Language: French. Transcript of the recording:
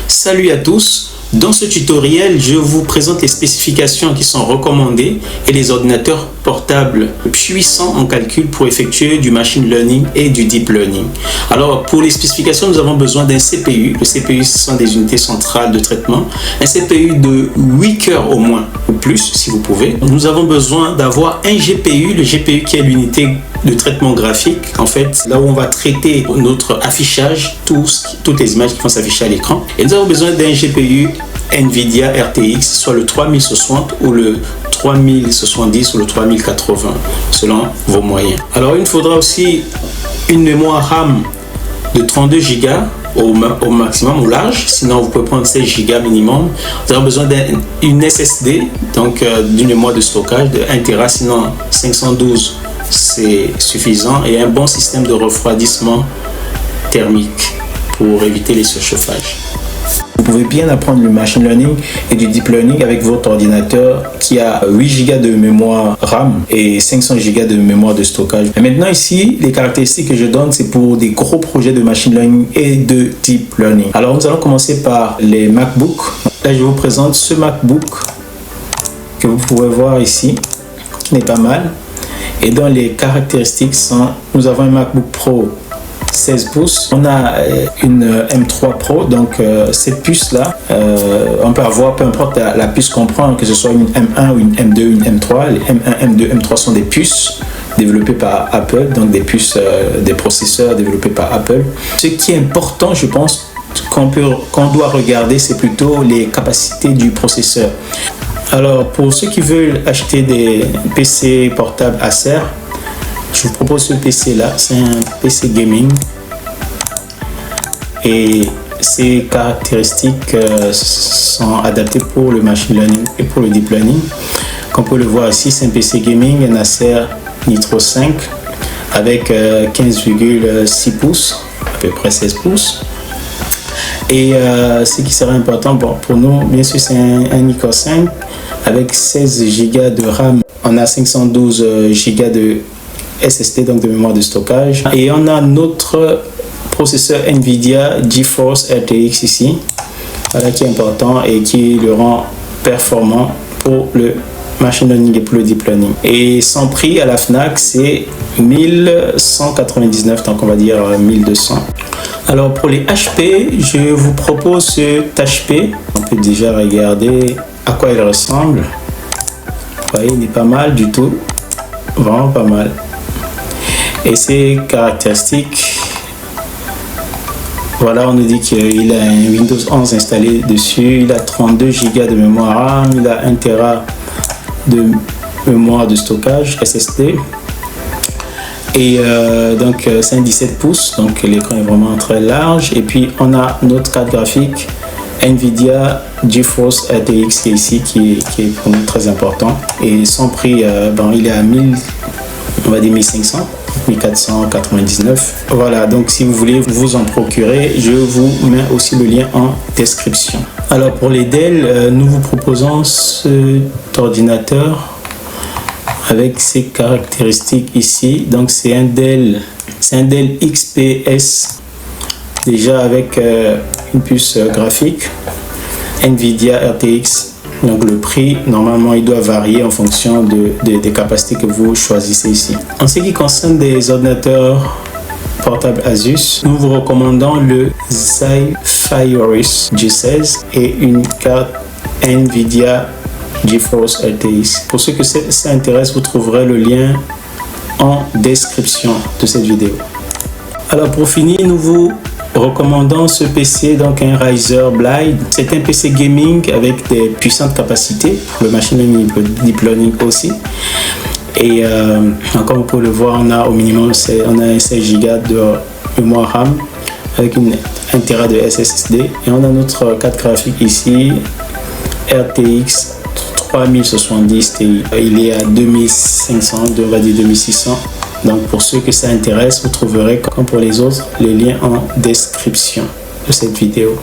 Salut à tous, dans ce tutoriel, je vous présente les spécifications qui sont recommandées et les ordinateurs portables puissants en calcul pour effectuer du machine learning et du deep learning. Alors pour les spécifications, nous avons besoin d'un CPU. Le CPU, ce sont des unités centrales de traitement. Un CPU de 8 cœurs au moins, ou plus si vous pouvez. Nous avons besoin d'avoir un GPU, le GPU qui est l'unité de traitement graphique, en fait, là où on va traiter notre affichage, toutes les images qui vont s'afficher à l'écran. Et nous avons besoin d'un GPU NVIDIA RTX, soit le 3060 ou le 3070 ou le 3080, selon vos moyens. Alors, il nous faudra aussi une mémoire RAM de 32 Go au maximum, au large, sinon vous pouvez prendre 16 Go minimum. Vous aurez besoin d'une SSD, donc d'une mémoire de stockage de 1 Tera, sinon 512 c'est suffisant, et un bon système de refroidissement thermique pour éviter les surchauffages. Vous pouvez bien apprendre le machine learning et du deep learning avec votre ordinateur qui a 8 Go de mémoire RAM et 500 Go de mémoire de stockage. Et maintenant ici, les caractéristiques que je donne, c'est pour des gros projets de machine learning et de deep learning. Alors nous allons commencer par les MacBook. Là je vous présente ce MacBook que vous pouvez voir ici, qui n'est pas mal. Et dans les caractéristiques, nous avons un MacBook Pro 16 pouces, on a une M3 Pro, donc cette puce là, on peut avoir, peu importe la puce qu'on prend, que ce soit une M1 ou une M2 ou une M3. Les M1, M2, M3 sont des puces développées par Apple, donc des puces, des processeurs développés par Apple. Ce qui est important, je pense, qu'on doit regarder, c'est plutôt les capacités du processeur. Alors pour ceux qui veulent acheter des PC portables Acer, je vous propose ce PC là. C'est un PC gaming et ses caractéristiques sont adaptées pour le machine learning et pour le deep learning. Comme vous pouvez le voir ici, c'est un PC gaming, un Acer Nitro 5 avec 15,6 pouces, à peu près 16 pouces. Et ce qui serait important pour nous, bien sûr, c'est un i-Core 5 avec 16 Go de RAM. On a 512 Go de SSD, donc de mémoire de stockage. Et on a notre processeur NVIDIA GeForce RTX ici, voilà, qui est important et qui le rend performant pour le machine learning et pour le deep learning. Et son prix à la FNAC, c'est 1199, donc on va dire 1200. Alors pour les HP, je vous propose cet HP. On peut déjà regarder à quoi il ressemble. Vous voyez, il est pas mal du tout, vraiment pas mal. Et ses caractéristiques, voilà, on nous dit qu'il a un Windows 11 installé dessus, il a 32 Go de mémoire RAM, il a 1 Tera de mémoire de stockage SSD. Et donc c'est un 17 pouces, donc l'écran est vraiment très large. Et puis on a notre carte graphique NVIDIA GeForce RTX qui est ici, qui est pour nous très important. Et son prix, il est à 1000, on va dire 1500, 1499. Voilà, donc si vous voulez vous en procurer, je vous mets aussi le lien en description. Alors pour les Dell, nous vous proposons cet ordinateur avec ces caractéristiques ici. Donc c'est un Dell XPS, déjà avec une puce graphique NVIDIA RTX. Donc le prix, normalement, il doit varier en fonction des capacités que vous choisissez ici. En ce qui concerne des ordinateurs portables Asus, nous vous recommandons le Zephyrus G16 et une carte NVIDIA GeForce RTX. Pour ceux que ça intéresse, vous trouverez le lien en description de cette vidéo. Alors pour finir, nous vous recommandons ce PC, donc un Ryzer Blyde. C'est un PC gaming avec des puissantes capacités pour le machine learning et le deep learning aussi. Et comme vous pouvez le voir, on a au minimum on a un 16 Go de mémoire RAM avec 1 Tera de SSD. Et on a notre carte graphique ici, RTX 3070 Ti. Il est à 2500, on va dire 2600. Donc pour ceux que ça intéresse, vous trouverez, comme pour les autres, les liens en description de cette vidéo.